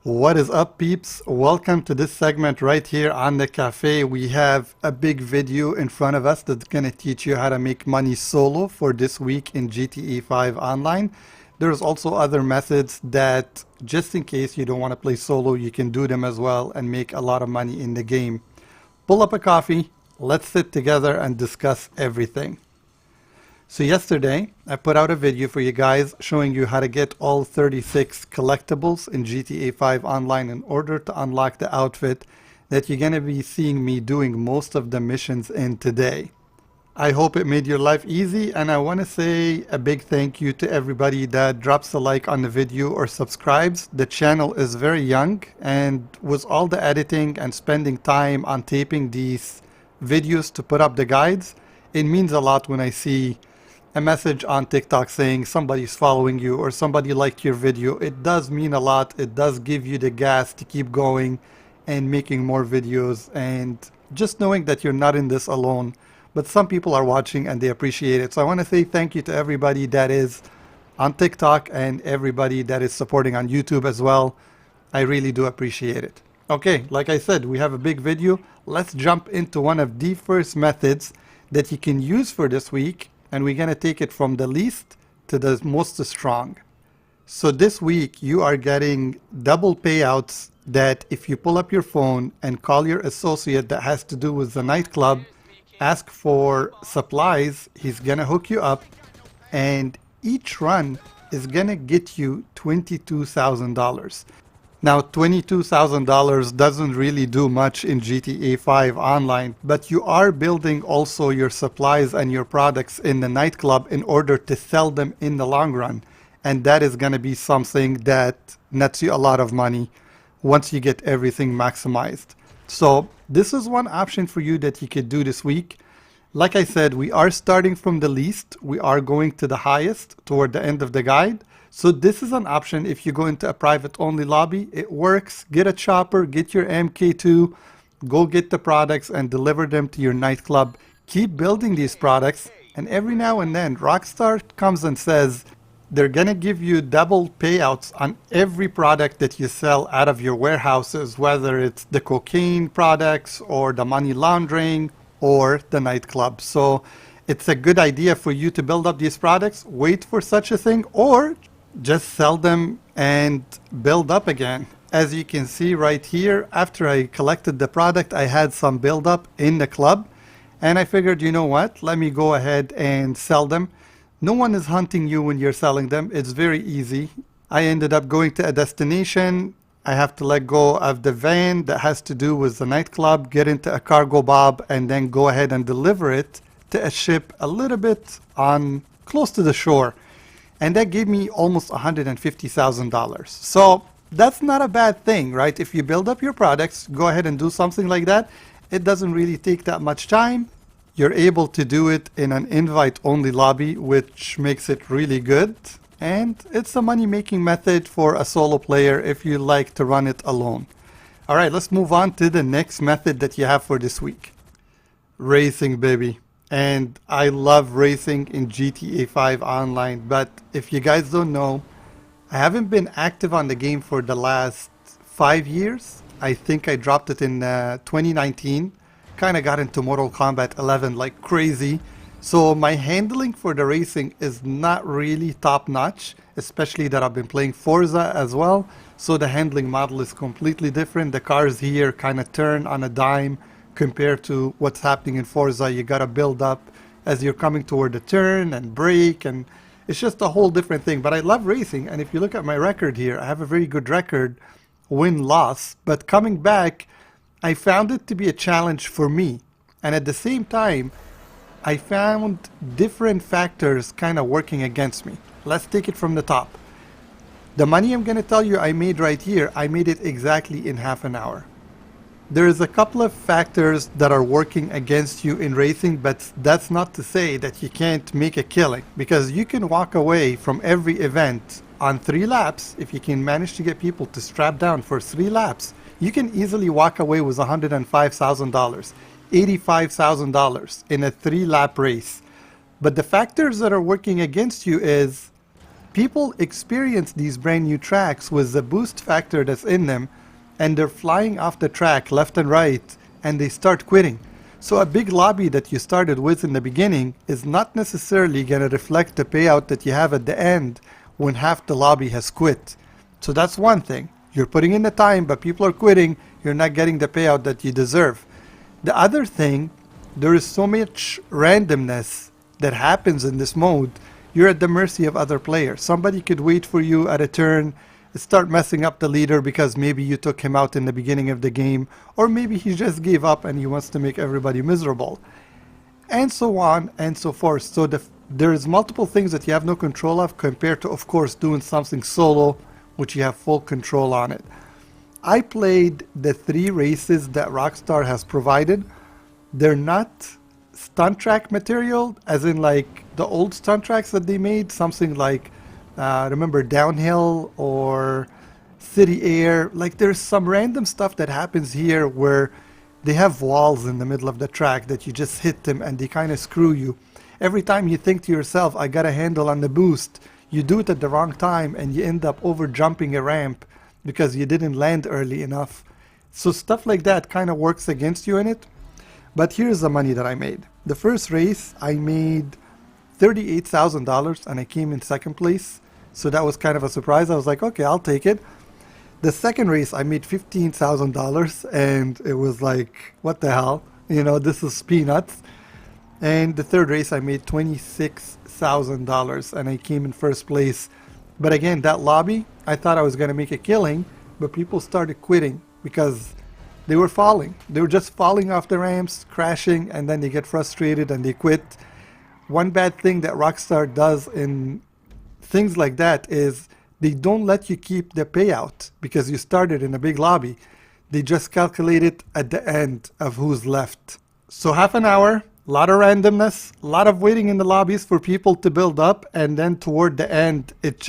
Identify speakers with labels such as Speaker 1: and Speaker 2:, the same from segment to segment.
Speaker 1: What is up, peeps? Welcome to this segment right here on the cafe. We have a big video in front of us that's going to teach you how to make money solo for this week in GTA 5 online. There's also other methods that, just in case you don't want to play solo, you can do them as well and make a lot of money in the game. Pull up a coffee, let's sit together and discuss everything. So yesterday, I put out a video for you guys showing you how to get all 36 collectibles in GTA 5 online in order to unlock the outfit that you're going to be seeing me doing most of the missions in today. I hope it made your life easy, and I want to say a big thank you to everybody that drops a like on the video or subscribes. The channel is very young, and with all the editing and spending time on taping these videos to put up the guides, it means a lot when I see a message on TikTok saying somebody's following you or somebody liked your video. It does mean a lot. It does give you the gas to keep going and making more videos, and just knowing that you're not in this alone, but some people are watching and they appreciate it. So I want to say thank you to everybody that is on TikTok and everybody that is supporting on YouTube as well. I really do appreciate it. Okay, like I said, we have a big video. Let's jump into one of the first methods that you can use for this week, and we're going to take it from the least to the most strong. So this week you are getting double payouts that if you pull up your phone and call your associate that has to do with the nightclub, ask for supplies, he's going to hook you up, and each run is going to get you $22,000. Now, $22,000 doesn't really do much in GTA 5 online, but you are building also your supplies and your products in the nightclub in order to sell them in the long run. And that is going to be something that nets you a lot of money once you get everything maximized. So this is one option for you that you could do this week. Like I said, we are starting from the least. We are going to the highest toward the end of the guide. So this is an option if you go into a private only lobby. It works. Get a chopper, get your MK2, go get the products and deliver them to your nightclub. Keep building these products, and every now and then Rockstar comes and says they're gonna give you double payouts on every product that you sell out of your warehouses, whether it's the cocaine products or the money laundering or the nightclub. So it's a good idea for you to build up these products, wait for such a thing, or just sell them and build up again. As you can see right here, after I collected the product, I had some build up in the club, and I figured, you know what, let me go ahead and sell them. No one is hunting you when you're selling them. It's very easy. I ended up going to a destination. I have to let go of the van that has to do with the nightclub, get into a cargo bob, and then go ahead and deliver it to a ship a little bit on close to the shore. And that gave me almost $150,000. So that's not a bad thing, right? If you build up your products, go ahead and do something like that. It doesn't really take that much time. You're able to do it in an invite-only lobby, which makes it really good. And it's a money-making method for a solo player if you like to run it alone. All right, let's move on to the next method that you have for this week. Racing, baby. And I love racing in GTA 5 online, but if you guys don't know, I haven't been active on the game for the last 5 years. I think I dropped it in 2019. Kind of got into Mortal Kombat 11 like crazy. So my handling for the racing is not really top notch, especially that I've been playing Forza as well. So the handling model is completely different. The cars here kind of turn on a dime compared to what's happening in Forza. You gotta build up as you're coming toward the turn and brake, and it's just a whole different thing. But I love racing, and if you look at my record here, I have a very good record, win-loss. But coming back, I found it to be a challenge for me, and at the same time I found different factors kind of working against me. Let's take it from the top. The money I'm gonna tell you I made right here, I made it exactly in half an hour. There's a couple of factors that are working against you in racing, but that's not to say that you can't make a killing, because you can walk away from every event on 3 laps. If you can manage to get people to strap down for 3 laps, you can easily walk away with $105,000, $85,000 in a 3-lap race. But the factors that are working against you is People experience these brand new tracks with the boost factor that's in them, and they're flying off the track left and right, and they start quitting. So a big lobby that you started with in the beginning is not necessarily going to reflect the payout that you have at the end when half the lobby has quit. So that's one thing. You're putting in the time, but people are quitting. You're not getting the payout that you deserve. The other thing, there is so much randomness that happens in this mode. You're at the mercy of other players. Somebody could wait for you at a turn, start messing up the leader because maybe you took him out in the beginning of the game, or maybe he just gave up and he wants to make everybody miserable, and so on and so forth. So there's multiple things that you have no control of compared to, of course, doing something solo, which you have full control on it. I played the 3 races that Rockstar has provided. They're not stunt track material, as in like the old stunt tracks that they made, something like remember Downhill or City Air. Like there's some random stuff that happens here where they have walls in the middle of the track that you just hit them and they kind of screw you. Every time you think to yourself, I got a handle on the boost, you do it at the wrong time and you end up over jumping a ramp because you didn't land early enough. So stuff like that kind of works against you in it. But here's the money that I made. The first race I made $38,000 and I came in second place. So that was kind of a surprise. I was like, okay, I'll take it. The second race I made $15,000 and it was like, what the hell? You know, this is peanuts. And the third race I made $26,000 and I came in first place. But again, that lobby, I thought I was going to make a killing, but people started quitting because they were falling. They were just falling off the ramps, crashing, and then they get frustrated and they quit. One bad thing that Rockstar does in things like that is they don't let you keep the payout because you started in a big lobby. They just calculate it at the end of who's left. So half an hour, a lot of randomness, a lot of waiting in the lobbies for people to build up, and then toward the end, it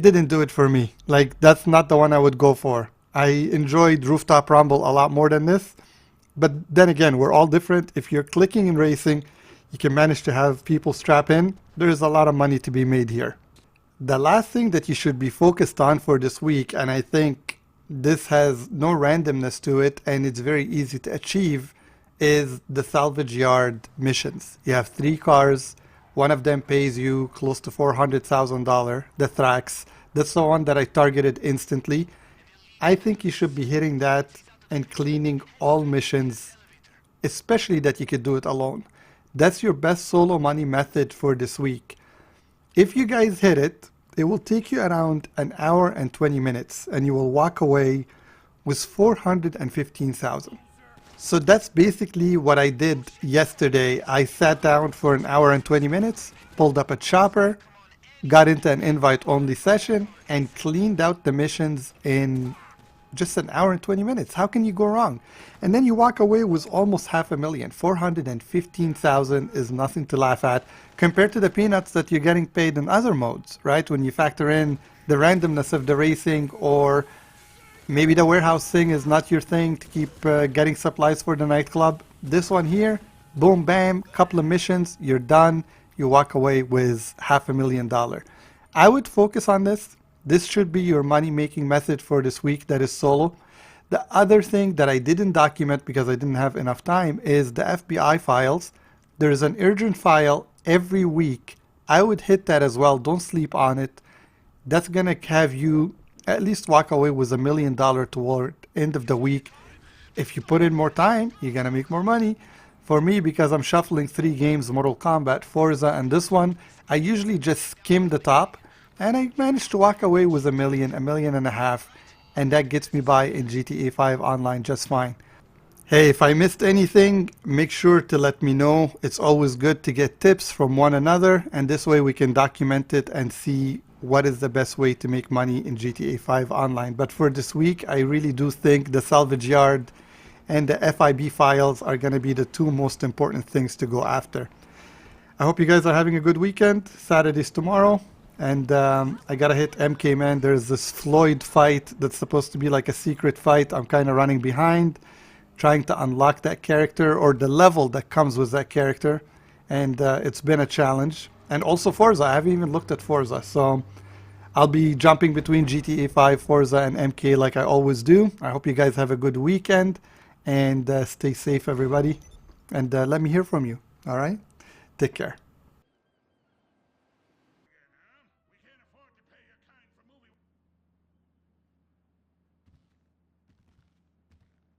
Speaker 1: didn't do it for me. Like, that's not the one I would go for. I enjoyed Rooftop Rumble a lot more than this. But then again, we're all different. If you're clicking and racing, you can manage to have people strap in. There's a lot of money to be made here. The last thing that you should be focused on for this week, and I think this has no randomness to it and it's very easy to achieve, is the salvage yard missions. You have 3 cars. One of them pays you close to $400,000, the Thrax. That's the one that I targeted instantly. I think you should be hitting that and cleaning all missions, especially that you could do it alone. That's your best solo money method for this week. If you guys hit it, it will take you around an hour and 20 minutes and you will walk away with $415,000. So that's basically what I did yesterday. I sat down for an hour and 20 minutes, pulled up a chopper, got into an invite-only session, and cleaned out the missions in just an hour and 20 minutes. How can you go wrong? And then you walk away with almost $500,000. $415,000 is nothing to laugh at compared to the peanuts that you're getting paid in other modes, right? When you factor in the randomness of the racing, or maybe the warehouse thing is not your thing to keep getting supplies for the nightclub. This one here, boom, bam, couple of missions, you're done. You walk away with $500,000. I would focus on this. This should be your money-making method for this week that is solo. The other thing that I didn't document because I didn't have enough time is the FBI files. There is an urgent file every week. I would hit that as well. Don't sleep on it. That's going to have you at least walk away with $1 million toward end of the week. If you put in more time, you're going to make more money. For me, because I'm shuffling 3 games, Mortal Kombat, Forza, and this one, I usually just skim the top. And I managed to walk away with $1 million, $1.5 million, and that gets me by in GTA5 Online just fine. Hey, if I missed anything, make sure to let me know. It's always good to get tips from one another, and this way we can document it and see what is the best way to make money in GTA5 Online. But for this week, I really do think the salvage yard and the FIB files are going to be the 2 most important things to go after. I hope you guys are having a good weekend. Saturday's tomorrow. And I gotta hit MK, man. There's this Floyd fight that's supposed to be like a secret fight. I'm kind of running behind, trying to unlock that character or the level that comes with that character. And it's been a challenge. And also Forza. I haven't even looked at Forza. So I'll be jumping between GTA 5, Forza, and MK like I always do. I hope you guys have a good weekend. And stay safe, everybody. And let me hear from you. All right? Take care.